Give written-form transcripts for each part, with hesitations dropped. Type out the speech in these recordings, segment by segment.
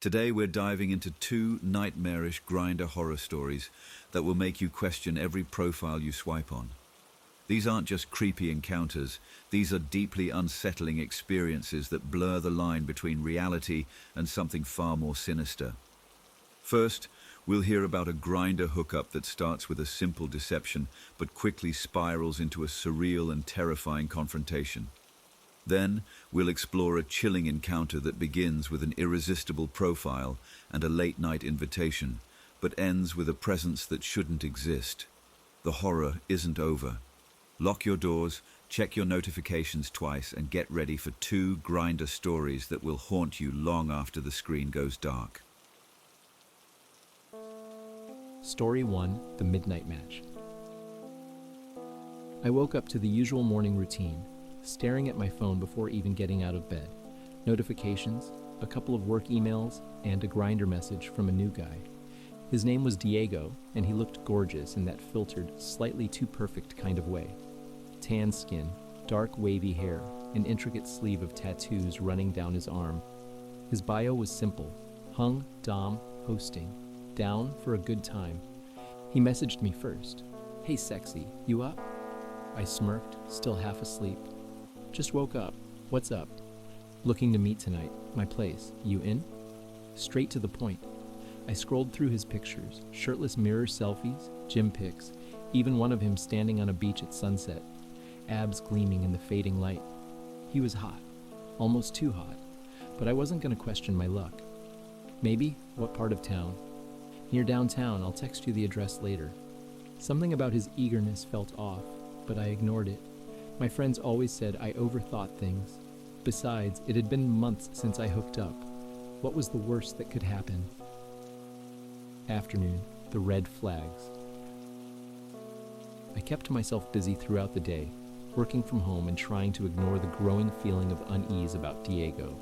Today we're diving into two nightmarish Grindr horror stories that will make you question every profile you swipe on. These aren't just creepy encounters, these are deeply unsettling experiences that blur the line between reality and something far more sinister. First, we'll hear about a Grindr hookup that starts with a simple deception but quickly spirals into a surreal and terrifying confrontation. Then, we'll explore a chilling encounter that begins with an irresistible profile and a late-night invitation, but ends with a presence that shouldn't exist. The horror isn't over. Lock your doors, check your notifications twice, and get ready for two Grindr stories that will haunt you long after the screen goes dark. Story 1: The Midnight Match. I woke up to the usual morning routine, staring at my phone before even getting out of bed. Notifications, a couple of work emails, and a Grindr message from a new guy. His name was Diego, and he looked gorgeous in that filtered, slightly too perfect kind of way. Tan skin, dark wavy hair, an intricate sleeve of tattoos running down his arm. His bio was simple: hung, dom, hosting, down for a good time. He messaged me first. "Hey sexy, you up?" I smirked, still half asleep. "Just woke up. What's up?" "Looking to meet tonight. My place. You in?" Straight to the point. I scrolled through his pictures, shirtless mirror selfies, gym pics, even one of him standing on a beach at sunset, abs gleaming in the fading light. He was hot, almost too hot, but I wasn't going to question my luck. "Maybe? What part of town?" "Near downtown. I'll text you the address later." Something about his eagerness felt off, but I ignored it. My friends always said I overthought things. Besides, it had been months since I hooked up. What was the worst that could happen? Afternoon, the red flags. I kept myself busy throughout the day, working from home and trying to ignore the growing feeling of unease about Diego.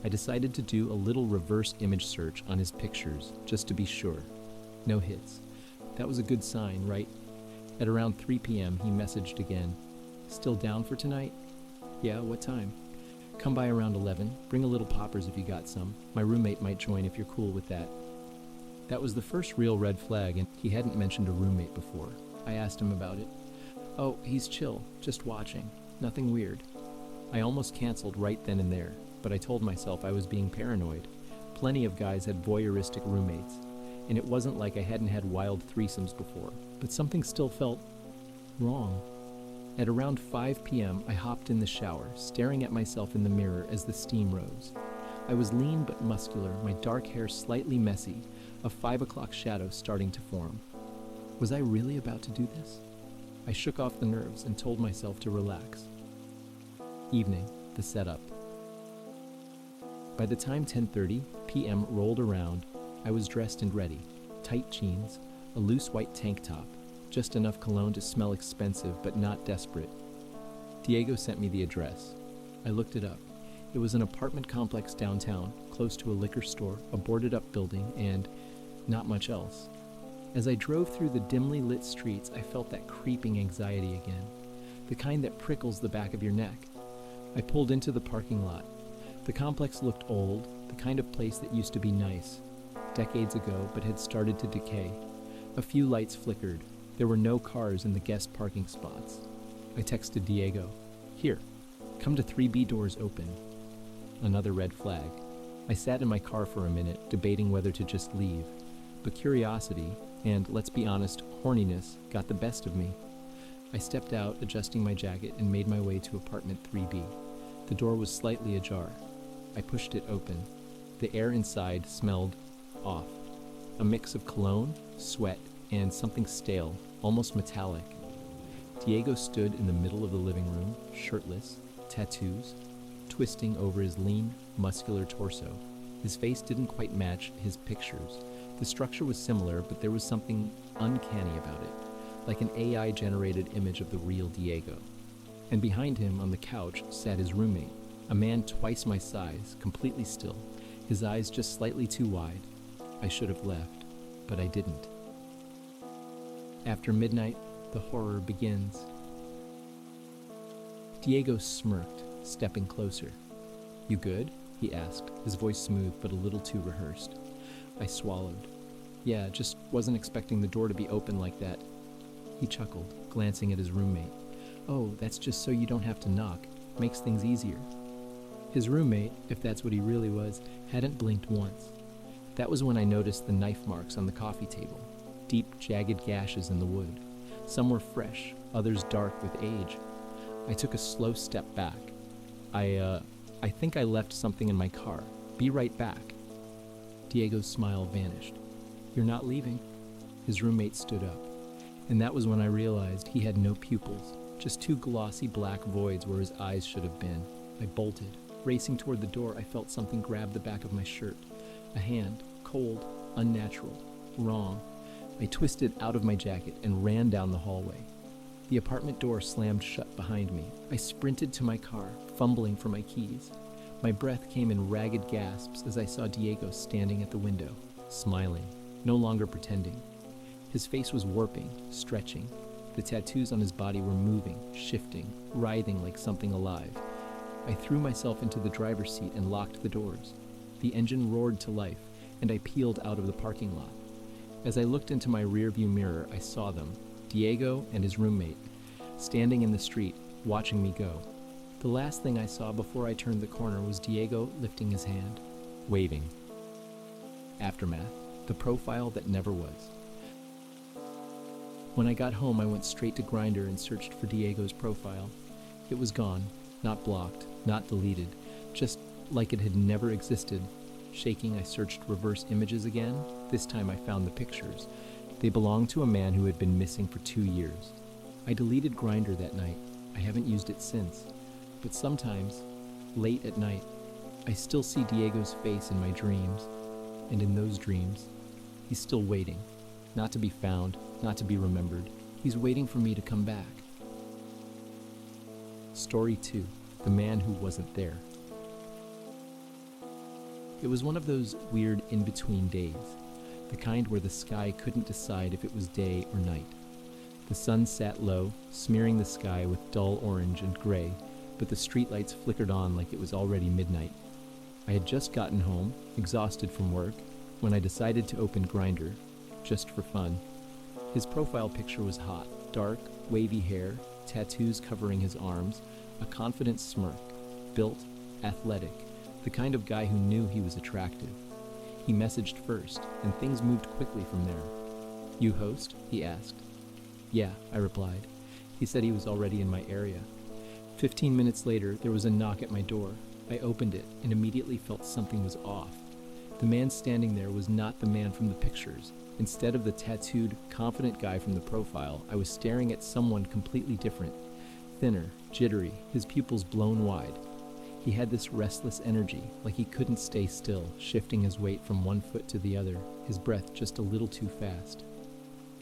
I decided to do a little reverse image search on his pictures, just to be sure. No hits. That was a good sign, right? At around 3 p.m., he messaged again. "Still down for tonight?" "Yeah, what time?" "Come by around 11. Bring a little poppers if you got some. My roommate might join if you're cool with that." That was the first real red flag, and he hadn't mentioned a roommate before. I asked him about it. "Oh, he's chill, just watching. Nothing weird." I almost canceled right then and there, but I told myself I was being paranoid. Plenty of guys had voyeuristic roommates, and it wasn't like I hadn't had wild threesomes before, but something still felt wrong. At around 5 p.m., I hopped in the shower, staring at myself in the mirror as the steam rose. I was lean but muscular, my dark hair slightly messy, a 5 o'clock shadow starting to form. Was I really about to do this? I shook off the nerves and told myself to relax. Evening, the setup. By the time 10:30 p.m. rolled around, I was dressed and ready. Tight jeans, a loose white tank top, just enough cologne to smell expensive but not desperate. Diego sent me the address. I looked it up. It was an apartment complex downtown, close to a liquor store, a boarded-up building, and not much else. As I drove through the dimly lit streets, I felt that creeping anxiety again, the kind that prickles the back of your neck. I pulled into the parking lot. The complex looked old, the kind of place that used to be nice, decades ago, but had started to decay. A few lights flickered. There were no cars in the guest parking spots. I texted Diego. "Here, come to 3B doors open." Another red flag. I sat in my car for a minute, debating whether to just leave. But curiosity, and let's be honest, horniness, got the best of me. I stepped out, adjusting my jacket, and made my way to apartment 3B. The door was slightly ajar. I pushed it open. The air inside smelled off. A mix of cologne, sweat, and something stale, almost metallic. Diego stood in the middle of the living room, shirtless, tattoos, twisting over his lean, muscular torso. His face didn't quite match his pictures. The structure was similar, but there was something uncanny about it, like an AI-generated image of the real Diego. And behind him, on the couch, sat his roommate, a man twice my size, completely still, his eyes just slightly too wide. I should have left, but I didn't. After midnight, the horror begins. Diego smirked, stepping closer. "You good?" he asked, his voice smooth but a little too rehearsed. I swallowed. Yeah, just wasn't expecting the door to be open like that. He chuckled, glancing at his roommate. Oh, that's just so you don't have to knock. Makes things easier. His roommate, if that's what he really was, hadn't blinked once. That was when I noticed the knife marks on the coffee table. Deep, jagged gashes in the wood. Some were fresh, others dark with age. I took a slow step back. I think I left something in my car. Be right back. Diego's smile vanished. You're not leaving? His roommate stood up. And that was when I realized he had no pupils, just two glossy black voids where his eyes should have been. I bolted. Racing toward the door, I felt something grab the back of my shirt. A hand, cold, unnatural, wrong. I twisted out of my jacket and ran down the hallway. The apartment door slammed shut behind me. I sprinted to my car, fumbling for my keys. My breath came in ragged gasps as I saw Diego standing at the window, smiling, no longer pretending. His face was warping, stretching. The tattoos on his body were moving, shifting, writhing like something alive. I threw myself into the driver's seat and locked the doors. The engine roared to life, and I peeled out of the parking lot. As I looked into my rearview mirror, I saw them, Diego and his roommate, standing in the street, watching me go. The last thing I saw before I turned the corner was Diego lifting his hand, waving. Aftermath, the profile that never was. When I got home, I went straight to Grindr and searched for Diego's profile. It was gone, not blocked, not deleted, just like it had never existed. Shaking, I searched reverse images again. This time I found the pictures. They belonged to a man who had been missing for 2 years. I deleted Grindr that night. I haven't used it since. But sometimes, late at night, I still see Diego's face in my dreams. And in those dreams, he's still waiting. Not to be found, not to be remembered. He's waiting for me to come back. Story 2. The Man Who Wasn't There. It was one of those weird in-between days, the kind where the sky couldn't decide if it was day or night. The sun sat low, smearing the sky with dull orange and gray, but the streetlights flickered on like it was already midnight. I had just gotten home, exhausted from work, when I decided to open Grindr, just for fun. His profile picture was hot, dark, wavy hair, tattoos covering his arms, a confident smirk, built, athletic, the kind of guy who knew he was attractive. He messaged first, and things moved quickly from there. You host? He asked. Yeah, I replied. He said he was already in my area. 15 minutes later, there was a knock at my door. I opened it and immediately felt something was off. The man standing there was not the man from the pictures. Instead of the tattooed, confident guy from the profile, I was staring at someone completely different. Thinner, jittery, his pupils blown wide. He had this restless energy, like he couldn't stay still, shifting his weight from one foot to the other, his breath just a little too fast.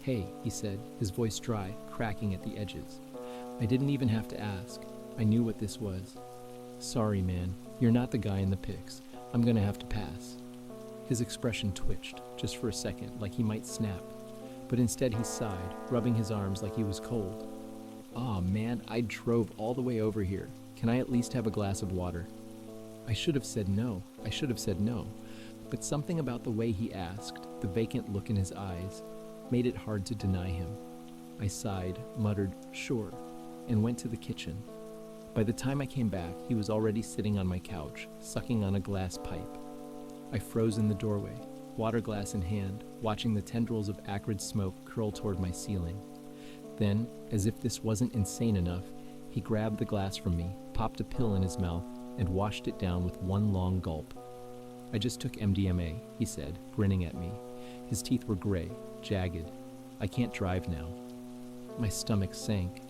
Hey, he said, his voice dry, cracking at the edges. I didn't even have to ask. I knew what this was. Sorry, man, you're not the guy in the pics. I'm gonna have to pass. His expression twitched, just for a second, like he might snap. But instead he sighed, rubbing his arms like he was cold. Aw, man, I drove all the way over here. Can I at least have a glass of water? I should have said no. But something about the way he asked, the vacant look in his eyes, made it hard to deny him. I sighed, muttered, sure, and went to the kitchen. By the time I came back, he was already sitting on my couch, sucking on a glass pipe. I froze in the doorway, water glass in hand, watching the tendrils of acrid smoke curl toward my ceiling. Then, as if this wasn't insane enough, he grabbed the glass from me, popped a pill in his mouth, and washed it down with one long gulp. I just took MDMA, he said, grinning at me. His teeth were gray, jagged. I can't drive now. My stomach sank.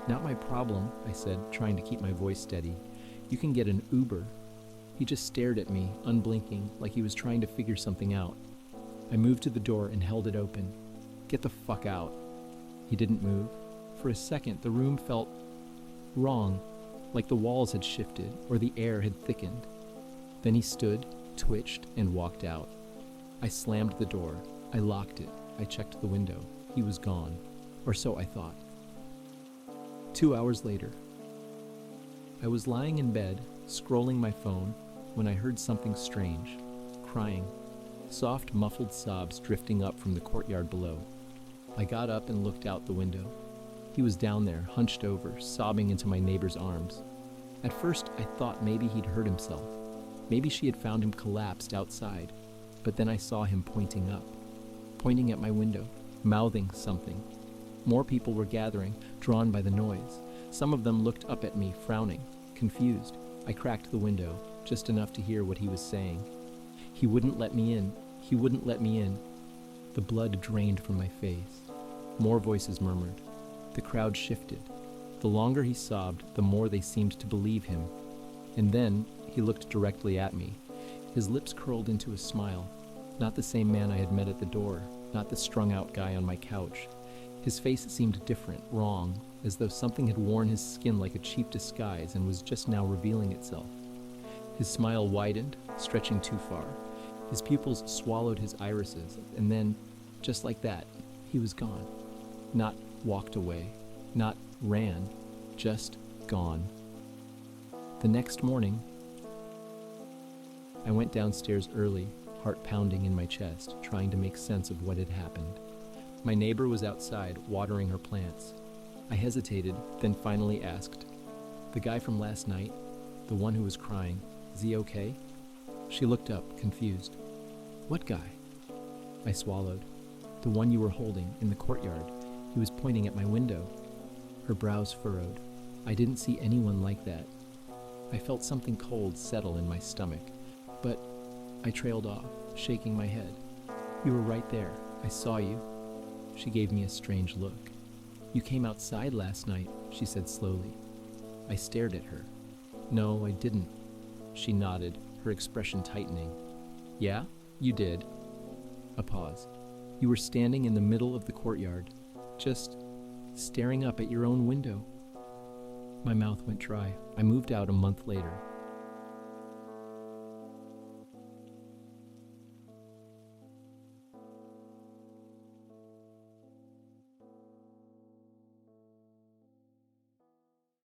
Not my problem, I said, trying to keep my voice steady. You can get an Uber. He just stared at me, unblinking, like he was trying to figure something out. I moved to the door and held it open. Get the fuck out. He didn't move. For a second, the room felt wrong, like the walls had shifted or the air had thickened. Then he stood, twitched, and walked out. I slammed the door. I locked it. I checked the window. He was gone. Or so I thought. 2 hours later. I was lying in bed, scrolling my phone, when I heard something strange. Crying. Soft, muffled sobs drifting up from the courtyard below. I got up and looked out the window. He was down there, hunched over, sobbing into my neighbor's arms. At first, I thought maybe he'd hurt himself. Maybe she had found him collapsed outside. But then I saw him pointing up, pointing at my window, mouthing something. More people were gathering, drawn by the noise. Some of them looked up at me, frowning, confused. I cracked the window, just enough to hear what he was saying. He wouldn't let me in. He wouldn't let me in. The blood drained from my face. More voices murmured. The crowd shifted. The longer he sobbed, the more they seemed to believe him. And then he looked directly at me. His lips curled into a smile. Not the same man I had met at the door, not the strung-out guy on my couch. His face seemed different, wrong, as though something had worn his skin like a cheap disguise and was just now revealing itself. His smile widened, stretching too far. His pupils swallowed his irises, and then, just like that, he was gone. Not walked away, not ran, just gone. The next morning, I went downstairs early, heart pounding in my chest, trying to make sense of what had happened. My neighbor was outside, watering her plants. I hesitated, then finally asked, "The guy from last night, the one who was crying, is he okay?" She looked up, confused. "What guy?" I swallowed. "The one you were holding, in the courtyard. He was pointing at my window." Her brows furrowed. I didn't see anyone like that. I felt something cold settle in my stomach, but I trailed off, shaking my head. "You were right there. I saw you." She gave me a strange look. "You came outside last night," she said slowly. I stared at her. "No, I didn't." She nodded, her expression tightening. "Yeah, you did." A pause. "You were standing in the middle of the courtyard, just staring up at your own window." My mouth went dry. I moved out a month later.